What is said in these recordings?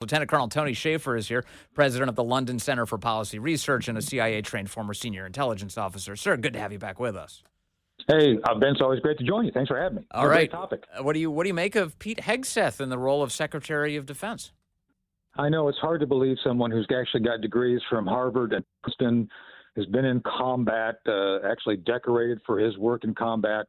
Lieutenant Colonel Tony Schaffer is here, president of the London Center for Policy Research and a CIA-trained former senior intelligence officer. Sir, good to have you back with us. Hey, Ben, it's always great to join you. Thanks for having me. All right. Great topic. What do you make of Pete Hegseth in the role of Secretary of Defense? I know it's hard to believe someone who's actually got degrees from Harvard and Princeton, has been in combat, actually decorated for his work in combat,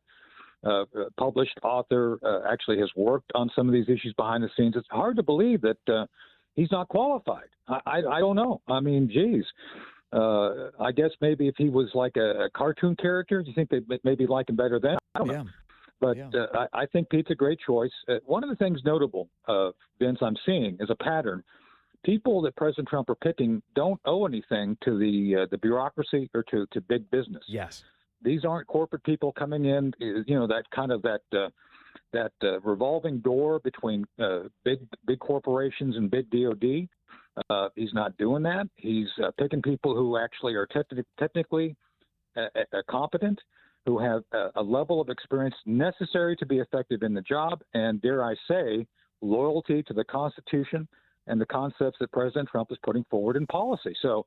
published author, actually has worked on some of these issues behind the scenes. It's hard to believe that he's not qualified. I don't know. I mean, geez. I guess maybe if he was like a cartoon character, do you think they'd maybe like him better then? I don't know. But I think Pete's a great choice. One of the things notable, Vince, I'm seeing is a pattern. People that President Trump are picking don't owe anything to the bureaucracy or to big business. Yes. These aren't corporate people coming in, that kind of that revolving door between big corporations and big DOD. He's not doing that. He's picking people who actually are technically competent, who have a level of experience necessary to be effective in the job, and dare I say, loyalty to the Constitution and the concepts that President Trump is putting forward in policy. So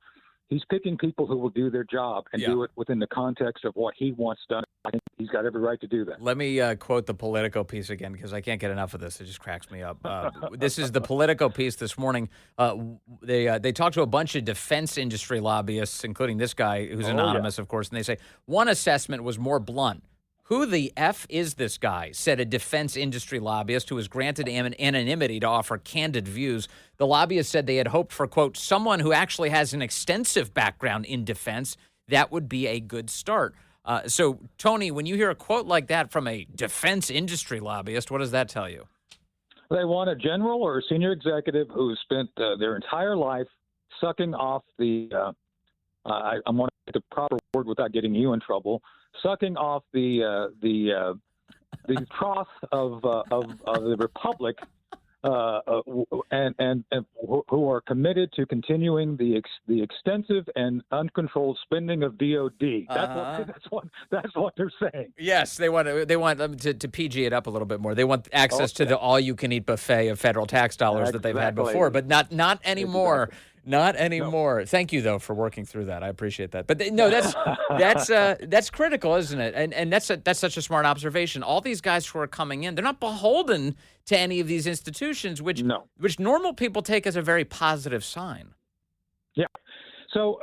he's picking people who will do their job and do it within the context of what he wants done. I think he's got every right to do that. Let me quote the Politico piece again, because I can't get enough of this. It just cracks me up. This is the Politico piece this morning. They talked to a bunch of defense industry lobbyists, including this guy who's anonymous, of course, and they say one assessment was more blunt. Who the F is this guy, said a defense industry lobbyist who was granted anonymity to offer candid views. The lobbyist said they had hoped for, quote, someone who actually has an extensive background in defense. That would be a good start. So, Tony, when you hear a quote like that from a defense industry lobbyist, what does that tell you? They want a general or a senior executive who spent their entire life sucking off the I'm going to get the proper word without getting you in trouble, sucking off the trough of the republic, and who are committed to continuing the extensive and uncontrolled spending of DOD. That's what they're saying. Yes, they want them to PG it up a little bit more. They want access to the all-you-can-eat buffet of federal tax dollars that they've had before, but not anymore. Exactly. Not anymore. No. Thank you, though, for working through that. I appreciate that. But no, that's critical, isn't it? And that's such a smart observation. All these guys who are coming in, they're not beholden to any of these institutions, which normal people take as a very positive sign. Yeah. So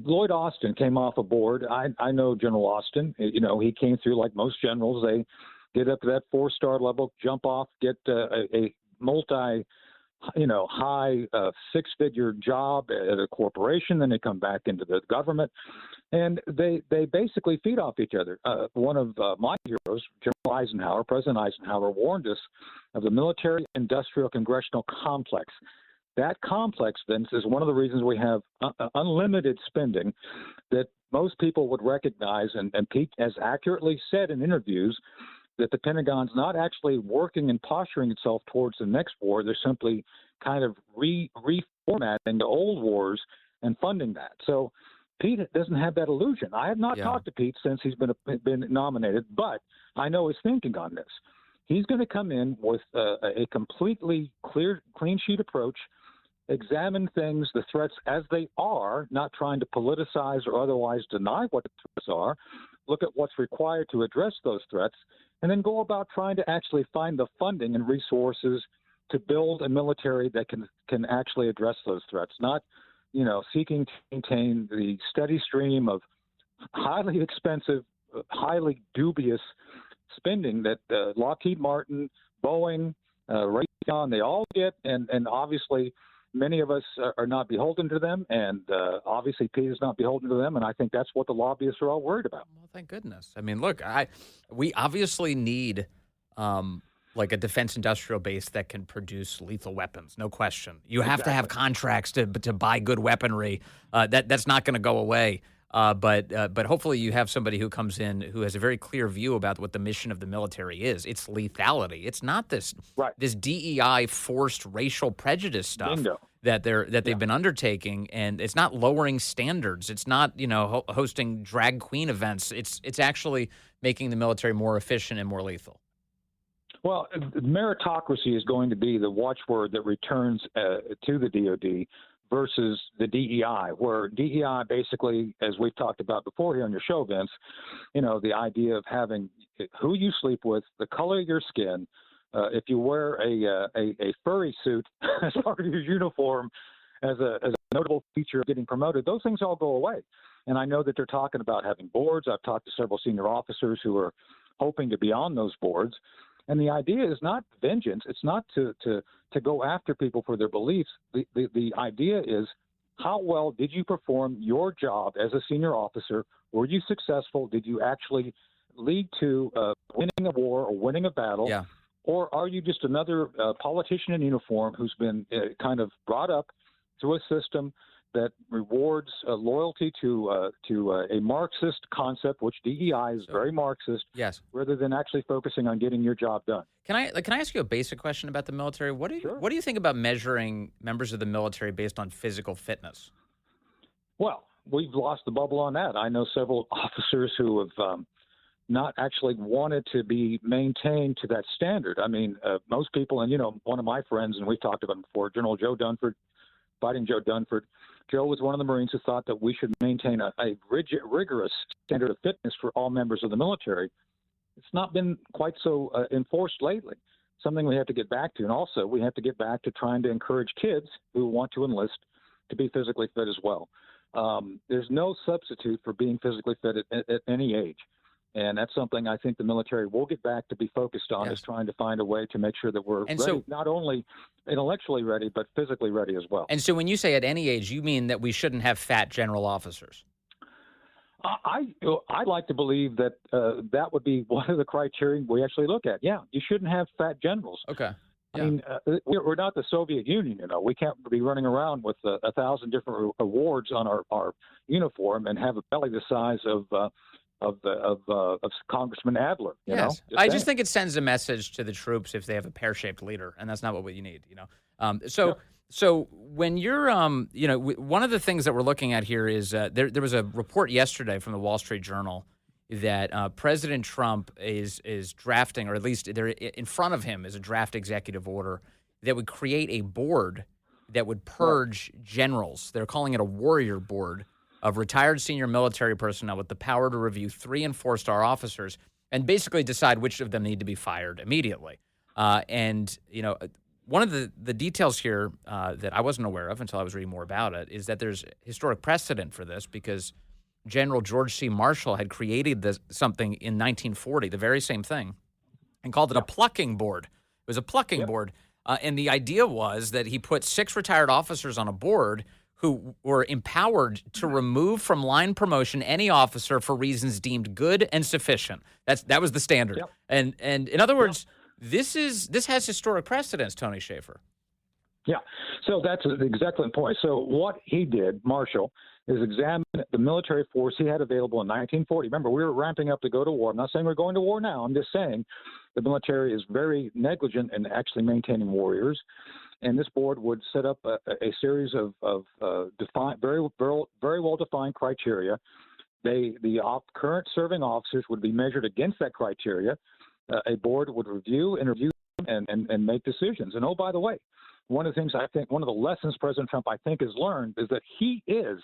Lloyd Austin came off a board. I know General Austin. He came through like most generals. They get up to that 4-star level, jump off, get a multi high 6-figure job at a corporation, then they come back into the government, and they basically feed off each other. One of my heroes, General Eisenhower, President Eisenhower, warned us of the military-industrial congressional complex. That complex, Vince, is one of the reasons we have unlimited spending that most people would recognize, and Pete has accurately said in interviews that the Pentagon's not actually working and posturing itself towards the next war. They're simply kind of reformatting the old wars and funding that. So Pete doesn't have that illusion. I have not talked to Pete since he's been nominated, but I know his thinking on this. He's going to come in with a completely clean sheet approach, examine things, the threats as they are, not trying to politicize or otherwise deny what the threats are, look at what's required to address those threats, and then go about trying to actually find the funding and resources to build a military that can actually address those threats, not, seeking to maintain the steady stream of highly expensive, highly dubious spending that Lockheed Martin, Boeing, Raytheon, they all get, and obviously many of us are not beholden to them, and obviously Pete is not beholden to them, and I think that's what the lobbyists are all worried about. Well, thank goodness. I mean, look, we obviously need like a defense industrial base that can produce lethal weapons, no question. You have to have contracts to buy good weaponry. That's not going to go away. But hopefully you have somebody who comes in who has a very clear view about what the mission of the military is. It's lethality. It's not this DEI forced racial prejudice stuff that they've been undertaking, and it's not lowering standards. It's not hosting drag queen events. It's actually making the military more efficient and more lethal. Well, meritocracy is going to be the watchword that returns to the DOD versus the DEI, where DEI basically, as we've talked about before here on your show, Vince, the idea of having who you sleep with, the color of your skin, if you wear a furry suit as part of your uniform as a notable feature of getting promoted, those things all go away. And I know that they're talking about having boards. I've talked to several senior officers who are hoping to be on those boards. And the idea is not vengeance. It's not to go after people for their beliefs. The idea is, how well did you perform your job as a senior officer? Were you successful? Did you actually lead to winning a war or winning a battle? Yeah. Or are you just another politician in uniform who's been kind of brought up through a system that rewards loyalty to a Marxist concept, which DEI is very Marxist, yes, rather than actually focusing on getting your job done? Can I ask you a basic question about the military? What do you think about measuring members of the military based on physical fitness? Well, we've lost the bubble on that. I know several officers who have not actually wanted to be maintained to that standard. I mean, most people, and one of my friends, and we've talked about him before, General Joe Dunford, Fighting Joe Dunford. Joe was one of the Marines who thought that we should maintain a rigorous standard of fitness for all members of the military. It's not been quite so enforced lately, something we have to get back to. And also, we have to get back to trying to encourage kids who want to enlist to be physically fit as well. There's no substitute for being physically fit at any age. And that's something I think the military will get back to be focused on, is trying to find a way to make sure that we're ready, not only intellectually ready, but physically ready as well. And so when you say at any age, you mean that we shouldn't have fat general officers? I'd like to believe that that would be one of the criteria we actually look at. Yeah, you shouldn't have fat generals. Okay. Yeah. I mean, we're not the Soviet Union, We can't be running around with 1,000 different awards on our uniform and have a belly the size of Congressman Adler. Yes. I just think it sends a message to the troops if they have a pear-shaped leader, and that's not what you need, So when you're, one of the things that we're looking at here is there was a report yesterday from the Wall Street Journal that President Trump is drafting, or at least there in front of him is a draft executive order that would create a board that would purge generals. They're calling it a warrior board of retired senior military personnel with the power to review 3- and 4-star officers and basically decide which of them need to be fired immediately. One of the details here that I wasn't aware of until I was reading more about it is that there's historic precedent for this, because General George C. Marshall had created something in 1940, the very same thing, and called it a plucking board. It was a plucking board. And the idea was that he put 6 retired officers on a board who were empowered to remove from line promotion any officer for reasons deemed good and sufficient. That was the standard. Yep. And in other words, this has historic precedence, Tony Schaffer. Yeah. So that's exactly the point. So what he did, Marshall, is examine the military force he had available in 1940. Remember, we were ramping up to go to war. I'm not saying we're going to war now. I'm just saying the military is very negligent in actually maintaining warriors. And this board would set up a series of very well-defined criteria. The current serving officers would be measured against that criteria. A board would interview, and make decisions. And, oh, by the way, one of the things one of the lessons President Trump, I think, has learned is that he is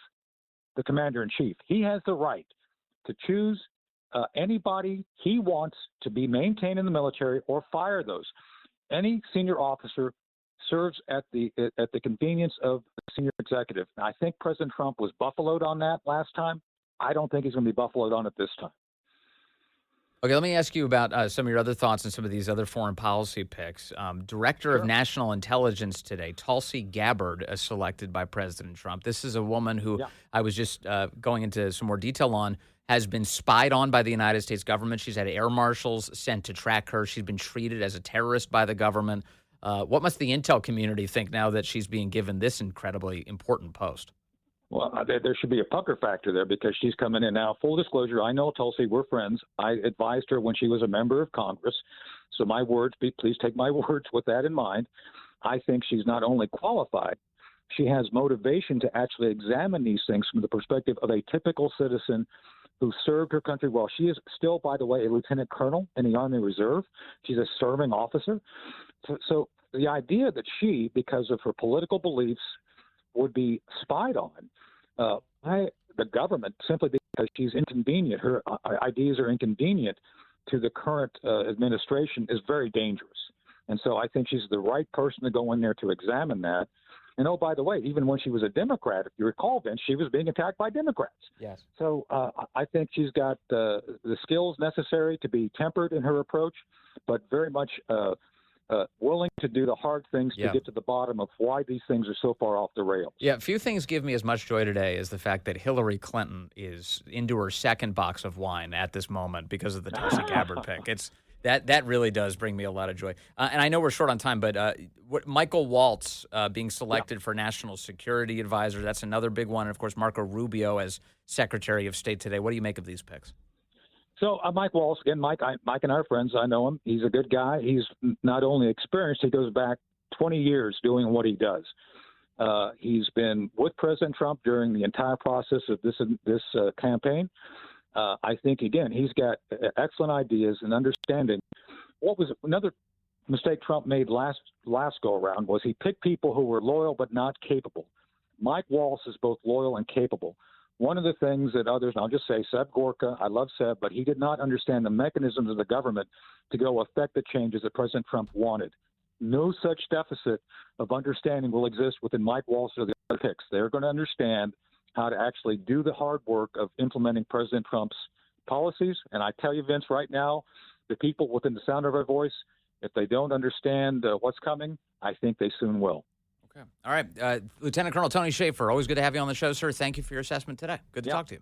the commander-in-chief. He has the right to choose anybody he wants to be maintained in the military or fire those. Any senior officer serves at the convenience of the senior executive. And I think President Trump was buffaloed on that last time. I don't think he's going to be buffaloed on it this time. Okay, let me ask you about some of your other thoughts on some of these other foreign policy picks. Director of National Intelligence today, Tulsi Gabbard, selected by President Trump. This is a woman who I was just going into some more detail on, has been spied on by the United States government. She's had air marshals sent to track her. She's been treated as a terrorist by the government. What must the intel community think now that she's being given this incredibly important post? Well, there should be a pucker factor there, because she's coming in now. Full disclosure, I know Tulsi. We're friends. I advised her when she was a member of Congress. So my words, please take my words with that in mind. I think she's not only qualified, she has motivation to actually examine these things from the perspective of a typical citizen who served her country well. She is still, by the way, a lieutenant colonel in the Army Reserve. She's a serving officer. So the idea that she, because of her political beliefs, would be spied on by the government simply because she's inconvenient, her ideas are inconvenient to the current administration, is very dangerous. And so I think she's the right person to go in there to examine that. And, oh, by the way, even when she was a Democrat, if you recall, Vince, she was being attacked by Democrats. Yes. So I think she's got the skills necessary to be tempered in her approach, but very much willing to do the hard things to get to the bottom of why these things are so far off the rails. Yeah, few things give me as much joy today as the fact that Hillary Clinton is into her second box of wine at this moment because of the Tulsi Gabbard pick. It's that really does bring me a lot of joy. And I know we're short on time, but Michael Waltz being selected for National Security Advisor, that's another big one. And, of course, Marco Rubio as Secretary of State today. What do you make of these picks? So Mike Waltz, again, Mike and I are friends. I know him. He's a good guy. He's not only experienced, he goes back 20 years doing what he does. He's been with President Trump during the entire process of this campaign. I think, again, he's got excellent ideas and understanding. What was another mistake Trump made last go-around was he picked people who were loyal but not capable. Mike Waltz is both loyal and capable. One of the things that others, and I'll just say Seb Gorka, I love Seb, but he did not understand the mechanisms of the government to go affect the changes that President Trump wanted. No such deficit of understanding will exist within Mike Waltz or the other picks. They're going to understand how to actually do the hard work of implementing President Trump's policies. And I tell you, Vince, right now, the people within the sound of our voice, if they don't understand what's coming, I think they soon will. Okay. All right. Lieutenant Colonel Tony Schaffer, always good to have you on the show, sir. Thank you for your assessment today. Good to talk to you.